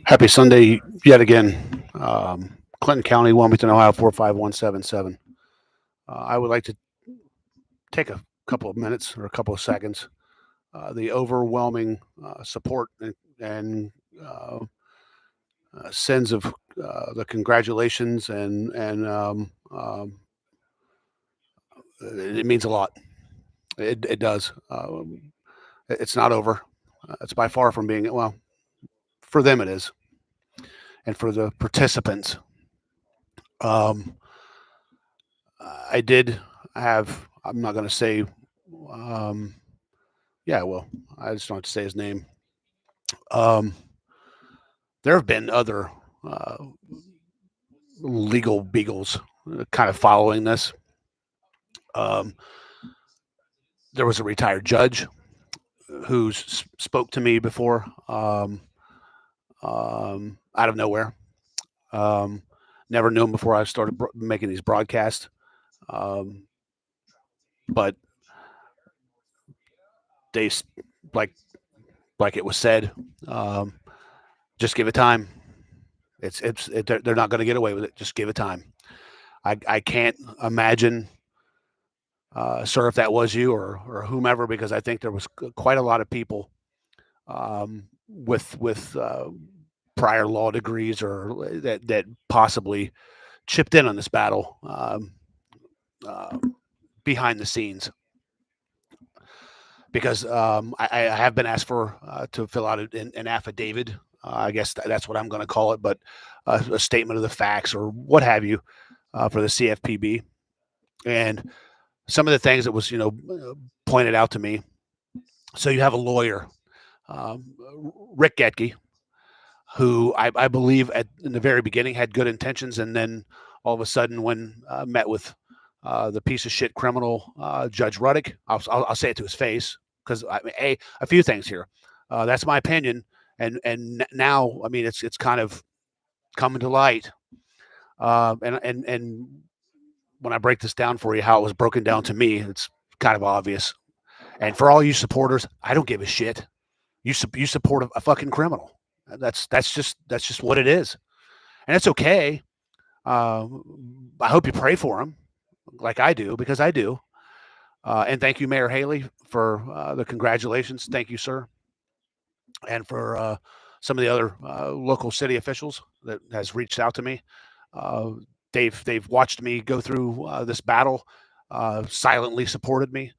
Happy Sunday yet again. Clinton County, Wilmington, Ohio, 45177. I would like to take a couple of minutes or a couple of seconds. The overwhelming support and sends of the congratulations and it means a lot. It does. It's not over. It's by far from being, well, for them it is, and for the participants. Um, I did have, I'm not going to say, um, yeah, well, I just don't have to say his name. Um, there have been other uh, legal beagles kind of following this. Um, there was a retired judge who spoke to me before out of nowhere. Um, Never knew him before I started making these broadcasts. Um, but they, like like it was said, um, just give it time. They're not going to get away with it. Just give it time. I can't imagine, sir, if that was you or whomever, because I think there was quite a lot of people with prior law degrees or that possibly chipped in on this battle uh, behind the scenes. Because I have been asked for to fill out an affidavit. I guess that's what I'm going to call it, but a statement of the facts or what have you for the CFPB. And some of the things that was, pointed out to me. So you have a lawyer, um, Rick Getke, who I believe in the very beginning had good intentions, and then all of a sudden, when met with the piece of shit criminal Judge Ruddick, I'll say it to his face, because a few things here. That's my opinion, and now I mean it's kind of coming to light, and when I break this down for you, how it was broken down to me, it's kind of obvious. And for all you supporters, I don't give a shit. You support a fucking criminal. That's just what it is, and it's okay. Uh, I hope you pray for him, like I do, because I do. And thank you, Mayor Haley, for the congratulations. Thank you, sir, and for some of the other local city officials that has reached out to me. Uh, they've watched me go through this battle, silently supported me.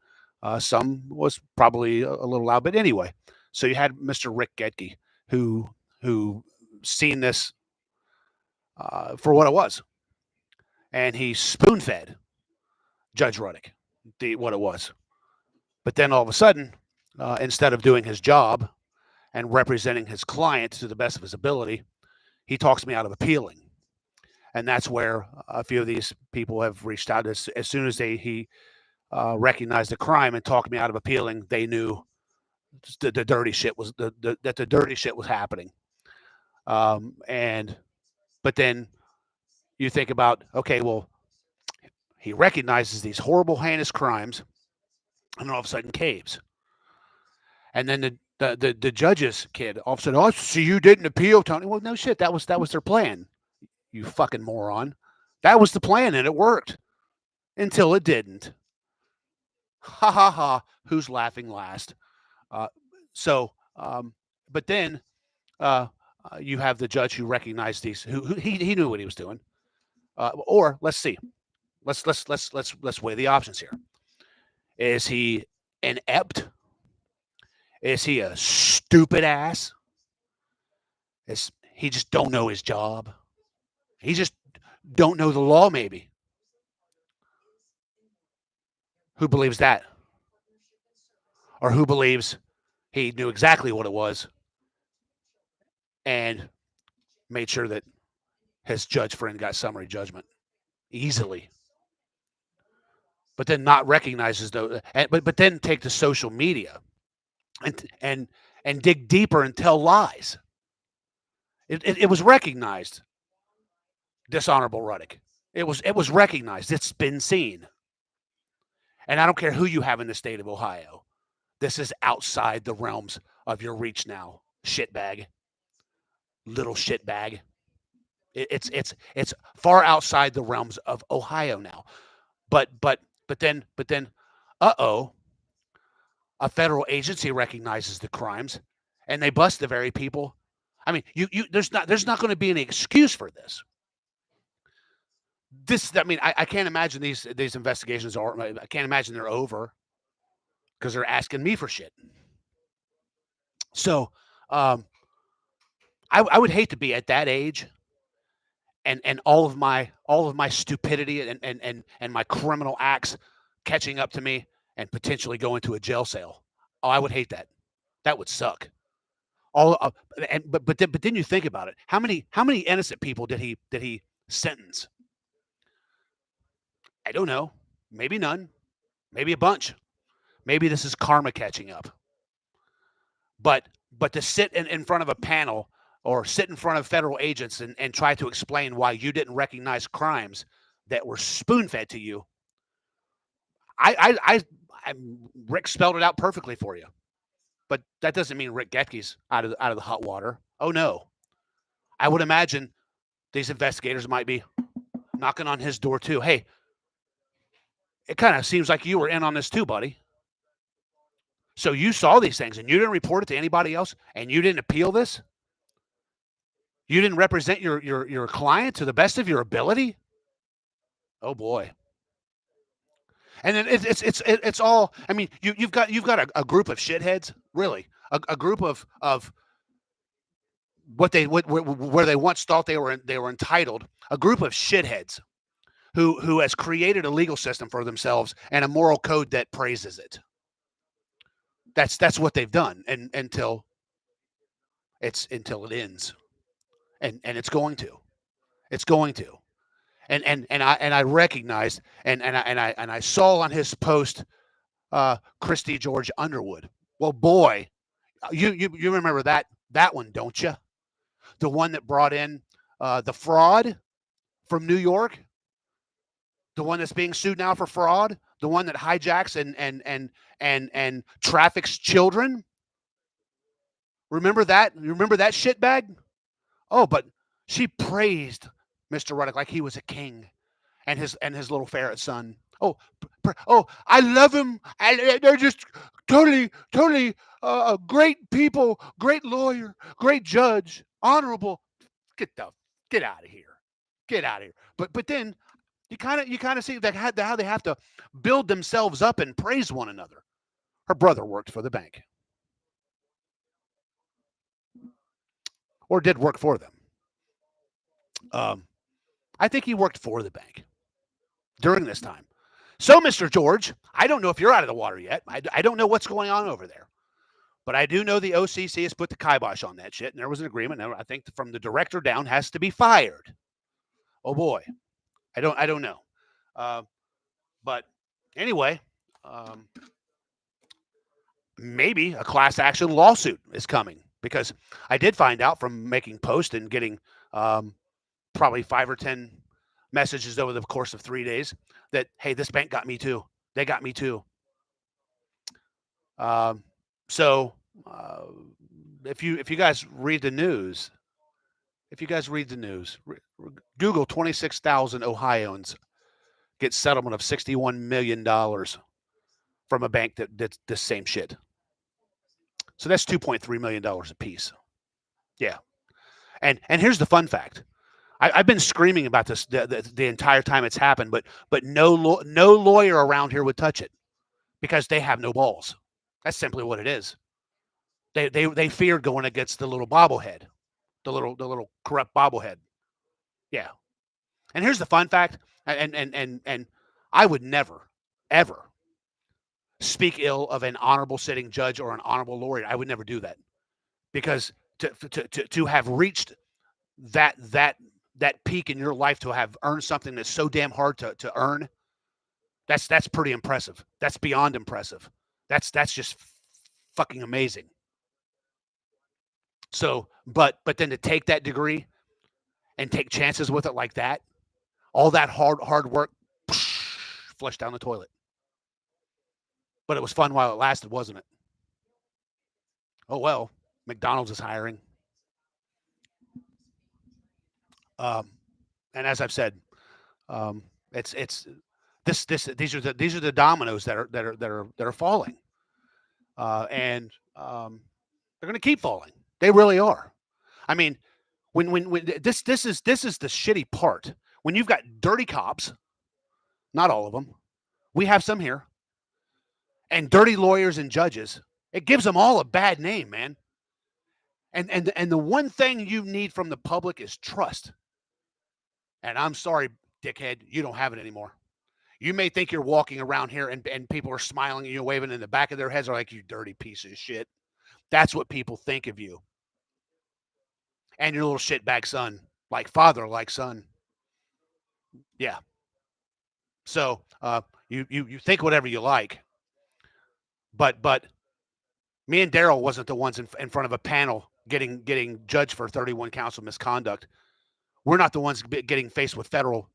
Some was probably a little loud, but anyway. So you had Mr. Rick Getke, who who seen this for what it was, and he spoon fed Judge Ruddick what it was. But then all of a sudden, instead of doing his job and representing his client to the best of his ability, he talks me out of appealing. And that's where a few of these people have reached out. As soon as he recognized the crime and talked me out of appealing, they knew the dirty shit was that the dirty shit was happening. And but then you think about, okay, well, he recognizes these horrible, heinous crimes, and then all of a sudden caves. And then the judge's kid all of a sudden, oh, so you didn't appeal, Tony? Well, no shit, that was their plan. You fucking moron. That was the plan, and it worked until it didn't. Ha ha ha. Who's laughing last? Uh, but then you have the judge who recognized these. Who he knew what he was doing. Or let's see. Let's weigh the options here. Is he inept? Is he a stupid ass? Is he just don't know his job? He just don't know the law, maybe. Who believes that? Or who believes he knew exactly what it was and made sure that his judge friend got summary judgment easily? But then not recognizes though, but then take to social media and dig deeper and tell lies. It was recognized. Dishonorable Ruddick. It was recognized. It's been seen. And I don't care who you have in the state of Ohio. This is outside the realms of your reach now, shitbag, little shitbag. It's far outside the realms of Ohio now. But then, uh-oh, a federal agency recognizes the crimes and they bust the very people. I mean, there's not going to be any excuse for this. I can't imagine these investigations are. I can't imagine they're over because they're asking me for shit. So, I would hate to be at that age, and all of my stupidity and my criminal acts catching up to me and potentially going to a jail cell. Oh, I would hate that. That would suck. But then you think about it. How many innocent people did he sentence? I don't know. Maybe none. Maybe a bunch. Maybe this is karma catching up. But to sit in front of a panel or sit in front of federal agents and try to explain why you didn't recognize crimes that were spoon-fed to you, Rick spelled it out perfectly for you. But that doesn't mean Rick Getke's out of the hot water. Oh no. I would imagine these investigators might be knocking on his door too. Hey, it kind of seems like you were in on this too, buddy. So you saw these things and you didn't report it to anybody else and you didn't appeal this? You didn't represent your client to the best of your ability? Oh boy. And then it's all. I mean, you've got a group of shitheads, really, a group of where they once thought they were entitled, a group of shitheads who has created a legal system for themselves and a moral code that praises it. That's what they've done, and until it ends, and it's going to, and I recognized and I saw on his post, Christy George Underwood. Well, boy, you remember that one, don't you? The one that brought in the fraud from New York, the one that's being sued now for fraud, the one that hijacks and traffics children. Remember that? You remember that shitbag? Oh, but she praised Mr. Ruddock like he was a king, and his little ferret son. Oh, I love him. They're just totally great people, great lawyer, great judge, honorable. Get out of here. Get out of here. But then you kind of see that how they have to build themselves up and praise one another. Her brother worked for the bank, or did work for them. I think he worked for the bank during this time. So, Mr. George, I don't know if you're out of the water yet. I don't know what's going on over there. But I do know the OCC has put the kibosh on that shit, and there was an agreement. Now, I think from the director down has to be fired. Oh boy, I don't know. But anyway, maybe a class action lawsuit is coming, because I did find out from making posts and getting probably 5 or 10 messages over the course of 3 days that, hey, this bank got me too. They got me too. So if you guys read the news, Google 26,000 Ohioans get settlement of $61 million from a bank that did this same shit. So that's $2.3 million a piece. Yeah. And here's the fun fact. I've been screaming about this the entire time it's happened, but no lawyer around here would touch it because they have no balls. That's simply what it is. They feared going against the little bobblehead, the little corrupt bobblehead. Yeah. And here's the fun fact, and I would never, ever speak ill of an honorable sitting judge or an honorable lawyer. I would never do that, because to have reached that peak in your life, to have earned something that's so damn hard to earn, that's pretty impressive. That's beyond impressive. That's just fucking amazing. So, but then to take that degree and take chances with it like that, all that hard work, flushed down the toilet. But it was fun while it lasted, wasn't it? Oh well, McDonald's is hiring. Um, and as I've said, it's these are the dominoes that are falling, and they're going to keep falling. They really are. I mean, when this is the shitty part. When you've got dirty cops, not all of them, we have some here, and dirty lawyers and judges, it gives them all a bad name, man. And the one thing you need from the public is trust. And I'm sorry, dickhead, you don't have it anymore. You may think you're walking around here and people are smiling at you, waving in the back of their heads are like, you dirty piece of shit. That's what people think of you. And your little shitbag son, like father, like son. Yeah. So you think whatever you like, but me and Daryl wasn't the ones in front of a panel getting judged for 31 counts of misconduct. We're not the ones getting faced with federal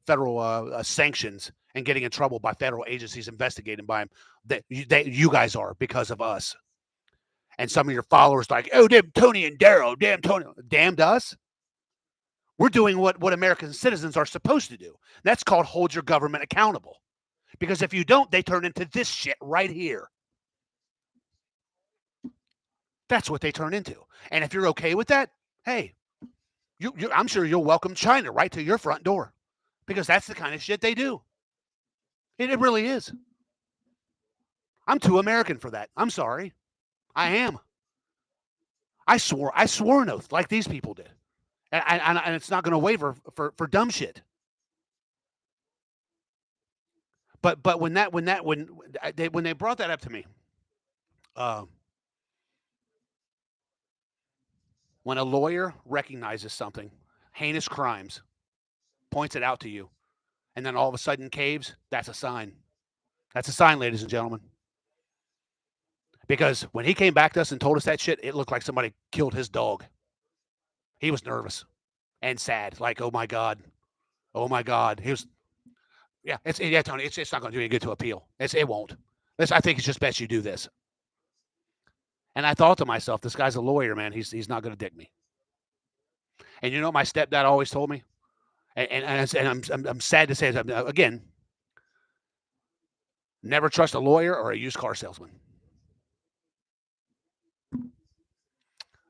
sanctions and getting in trouble by federal agencies investigating by them. You guys are because of us. And some of your followers like, oh, damn Tony and Daryl, damn Tony, damned us. We're doing what American citizens are supposed to do. That's called hold your government accountable. Because if you don't, they turn into this shit right here. That's what they turn into. And if you're okay with that, hey, I'm sure you'll welcome China right to your front door because that's the kind of shit they do. It really is. I'm too American for that. I'm sorry. I am. I swore an oath like these people did. And it's not going to waver for dumb shit. But when they brought that up to me, when a lawyer recognizes something, heinous crimes, points it out to you, and then all of a sudden caves, that's a sign. That's a sign, ladies and gentlemen. Because when he came back to us and told us that shit, it looked like somebody killed his dog. He was nervous and sad, like, oh my God. Oh my God. He was, yeah, Tony, it's not going to do any good to appeal. It won't. I think it's just best you do this. And I thought to myself, this guy's a lawyer, man. He's not going to dick me. And you know what my stepdad always told me? And I'm sad to say it, again, never trust a lawyer or a used car salesman.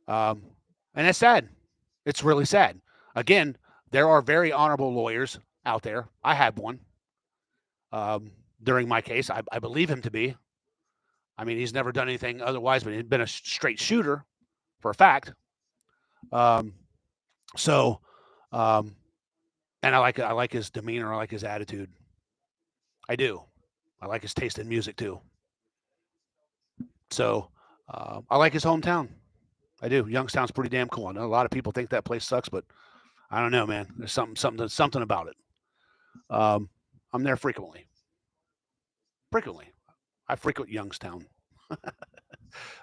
And that's sad. It's really sad. Again, there are very honorable lawyers out there. I had one during my case. I believe him to be. I mean, he's never done anything otherwise, but he's been a straight shooter for a fact. So, and I like his demeanor. I like his attitude. I do. I like his taste in music too. So, I like his hometown. I do. Youngstown's pretty damn cool. I know a lot of people think that place sucks, but I don't know, man. There's something about it. I'm there frequently. Frequently, I frequent Youngstown.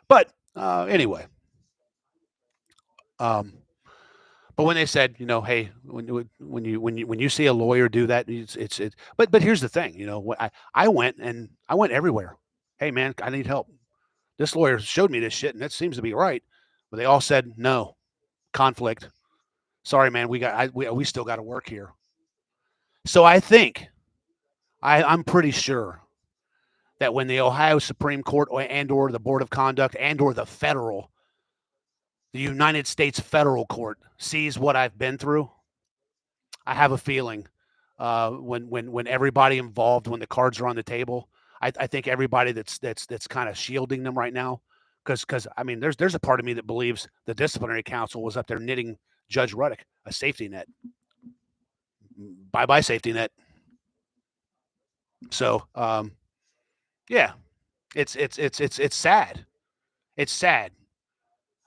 But anyway, but when they said, hey, when you see a lawyer do that, it's. But here's the thing, I went everywhere. Hey, man, I need help. This lawyer showed me this shit, and that seems to be right. But they all said no, conflict. Sorry, man, we still got to work here. So I think I'm pretty sure that when the Ohio Supreme Court or the Board of Conduct or the United States Federal Court sees what I've been through, I have a feeling when everybody involved, when the cards are on the table, I think everybody that's kind of shielding them right now, because I mean, there's a part of me that believes the disciplinary council was up there knitting Judge Ruddock a safety net. Bye safety net. So yeah, it's sad. It's sad.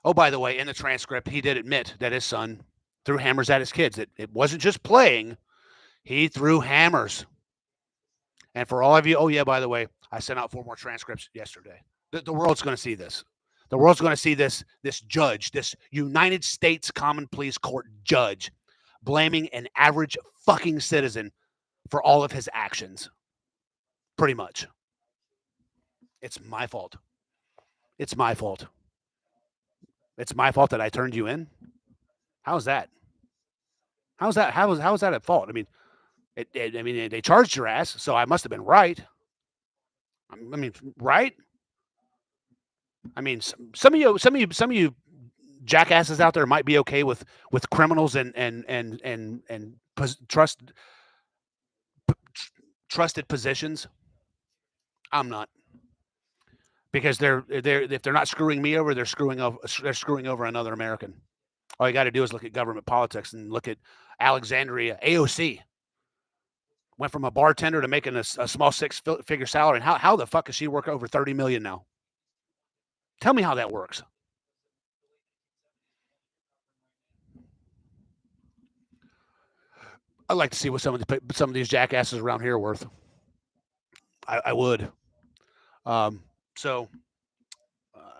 Oh, by the way, in the transcript, he did admit that his son threw hammers at his kids. It wasn't just playing. He threw hammers. And for all of you, oh, yeah, by the way, I sent out 4 more transcripts yesterday. The world's going to see this. The world's going to see this judge, this United States Common Pleas Court judge, blaming an average fucking citizen for all of his actions. Pretty much. It's my fault. It's my fault. It's my fault that I turned you in. How's that? How's that? How is that at fault? I mean, I mean, they charged your ass, so I must have been right. I mean, right? I mean, some of you jackasses out there might be okay with criminals and trusted positions. I'm not, because they're if they're not screwing me over, they're screwing over another American. All you got to do is look at government politics and look at Alexandria AOC. Went from a bartender to making a small six-figure salary. And how the fuck does she work over 30 million now? Tell me how that works. I'd like to see what some of these jackasses around here are worth. I would. So,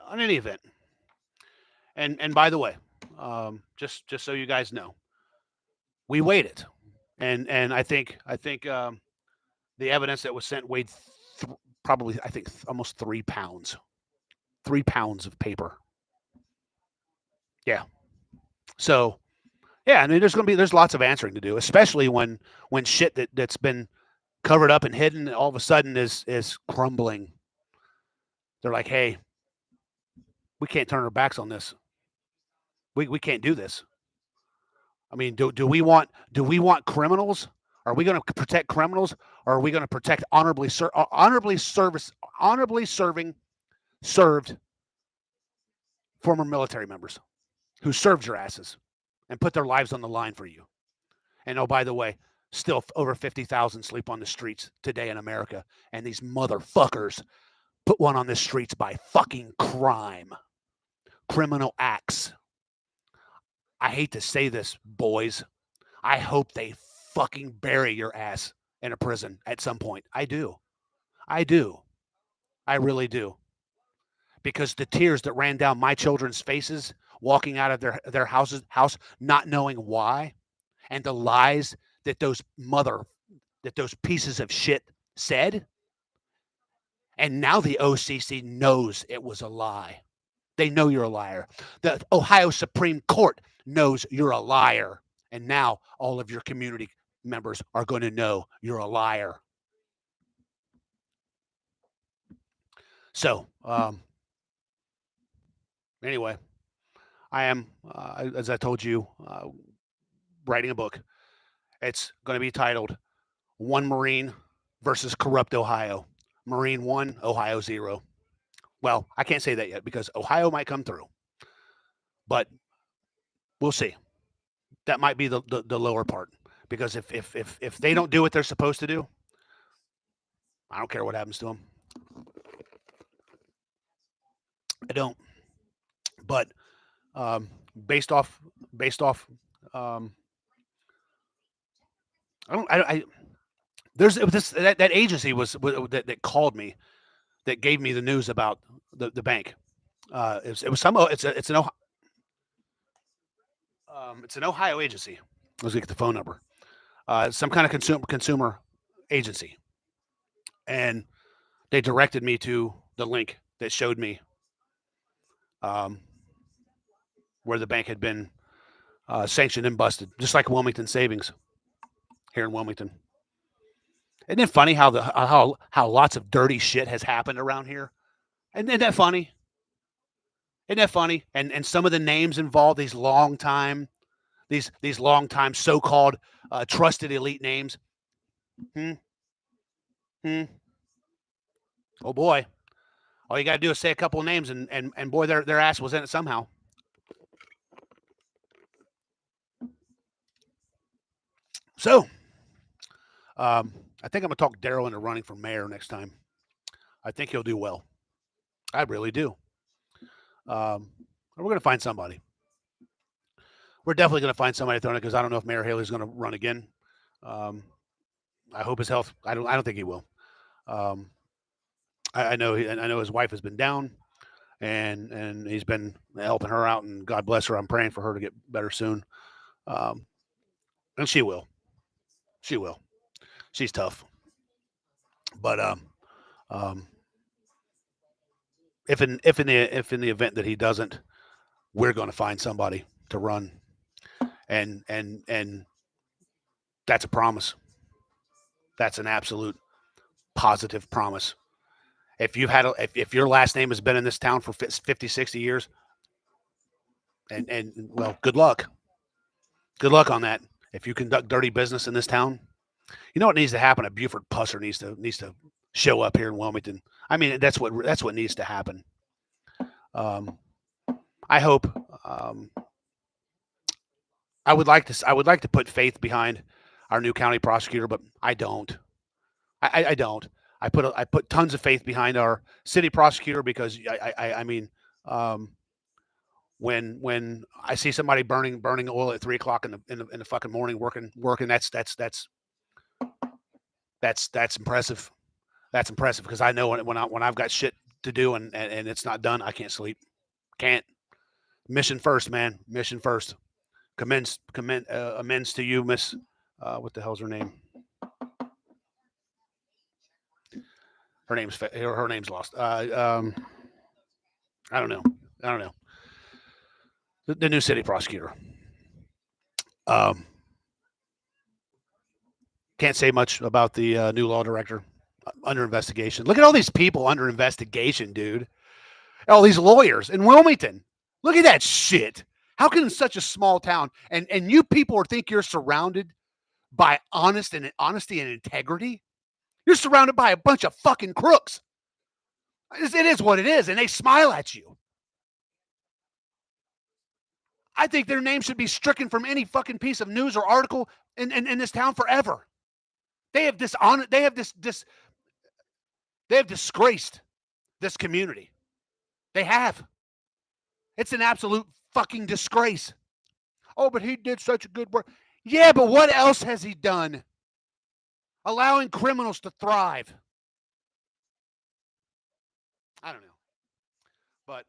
on any event, and by the way, just so you guys know, we waited, and I think the evidence that was sent weighed probably, I think, almost 3 pounds. 3 pounds of paper. Yeah. So, yeah, I mean, there's lots of answering to do, especially when shit that's been covered up and hidden all of a sudden is crumbling. They're like, hey, we can't turn our backs on this. We can't do this. I mean, do we want criminals? Are we going to protect criminals, or are we going to protect honorably serving served former military members who served your asses and put their lives on the line for you? And oh, by the way, still over 50,000 sleep on the streets today in America, and these motherfuckers put one on the streets by fucking crime, criminal acts. I hate to say this, boys. I hope they fucking bury your ass in a prison at some point. I do. I really do. Because the tears that ran down my children's faces walking out of their house not knowing why, and the lies that those pieces of shit said, and now the OCC knows it was a lie. They know you're a liar. The Ohio Supreme Court knows you're a liar. And now all of your community members are going to know you're a liar. So, anyway, I am, as I told you, writing a book. It's going to be titled One Marine versus Corrupt Ohio. Marine 1, Ohio 0. Well, I can't say that yet because Ohio might come through. But we'll see. That might be the lower part. Because if they don't do what they're supposed to do, I don't care what happens to them. I don't. But based off, there's that agency that called me, that gave me the news about the bank. It's an Ohio agency. Let's get the phone number. Some kind of consumer agency, and they directed me to the link that showed me where the bank had been sanctioned and busted, just like Wilmington Savings here in Wilmington. Isn't it funny how lots of dirty shit has happened around here? Isn't that funny? Isn't that funny? And some of the names involved, these long time so-called trusted elite names. Oh boy. All you got to do is say a couple of names, and boy, their ass was in it somehow. So, I think I'm going to talk Daryl into running for mayor next time. I think he'll do well. I really do. We're going to find somebody. We're definitely going to find somebody to throw in it, because I don't know if Mayor Haley's going to run again. I hope his health. I don't think he will. I know his wife has been down, and he's been helping her out, and God bless her. I'm praying for her to get better soon. And she will. She will. She's tough. But if in the event that he doesn't we're going to find somebody to run. And that's a promise. That's an absolute positive promise. If you've had if your last name has been in this town for 50, 60 years, and well, good luck. Good luck on that. If you conduct dirty business in this town, you know what needs to happen? A Buford Pusser needs to show up here in Wilmington. I mean, that's what needs to happen. I hope. I would like to put faith behind our new county prosecutor, but I don't. I don't. I put tons of faith behind our city prosecutor because I mean, when I see somebody burning oil at 3 o'clock in the fucking morning working, that's impressive. That's impressive because I know when I've got shit to do and it's not done, I can't sleep. Can't. Mission first, man. Mission first. Amends to you, Miss. What the hell's her name? Her name's lost. I don't know. The new city prosecutor. Can't say much about the new law director under investigation. Look at all these people under investigation, dude. All these lawyers in Wilmington. Look at that shit. How can in such a small town and you people think you're surrounded by honesty and integrity? You're surrounded by a bunch of fucking crooks. It is what it is, and they smile at you. I think their name should be stricken from any fucking piece of news or article in this town forever. They have disgraced this community. They have. It's an absolute fucking disgrace. Oh, but he did such a good work. Yeah, but what else has he done? Allowing criminals to thrive. I don't know. But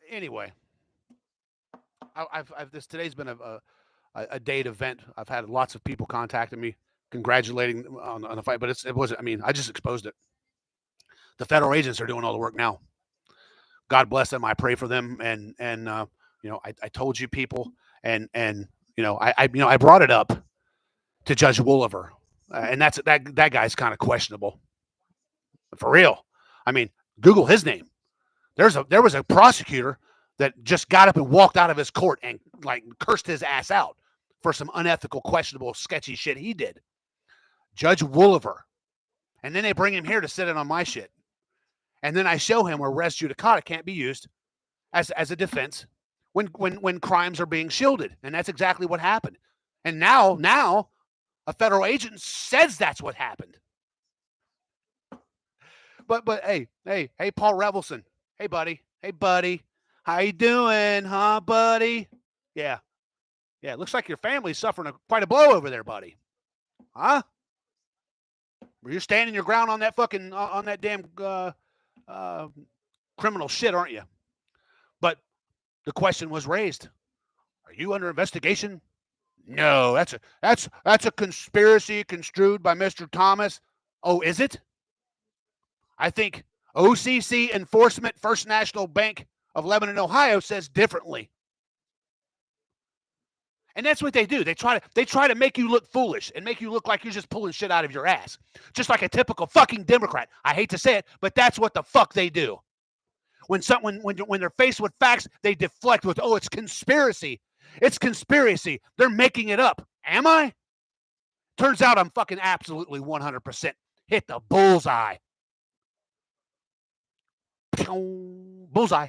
anyway, today's been a date event. I've had lots of people contacting me, congratulating on the fight, but it wasn't. I mean, I just exposed it. The federal agents are doing all the work now. God bless them. I pray for them, and you know, I told you people, and you know, I brought it up to Judge Woolever, and that guy's kind of questionable, for real. I mean, Google his name. There was a prosecutor that just got up and walked out of his court and like cursed his ass out for some unethical, questionable, sketchy shit he did. Judge Woolever. And then they bring him here to sit in on my shit. And then I show him where res judicata can't be used as a defense when crimes are being shielded. And that's exactly what happened. And now a federal agent says that's what happened. But hey, Paul Revelson. Hey, buddy. How you doing, huh, buddy? Yeah. Looks like your family's suffering quite a blow over there, buddy. Huh? You're standing your ground on that fucking on that damn criminal shit, aren't you? But the question was raised: are you under investigation? No, that's a conspiracy construed by Mr. Thomas. Oh, is it? I think OCC Enforcement First National Bank of Lebanon, Ohio says differently. And that's what they do. They try to make you look foolish and make you look like you're just pulling shit out of your ass. Just like a typical fucking Democrat. I hate to say it, but that's what the fuck they do. When they're faced with facts, they deflect with, oh, it's conspiracy. It's conspiracy. They're making it up. Am I? Turns out I'm fucking absolutely 100% hit the bullseye. Bullseye.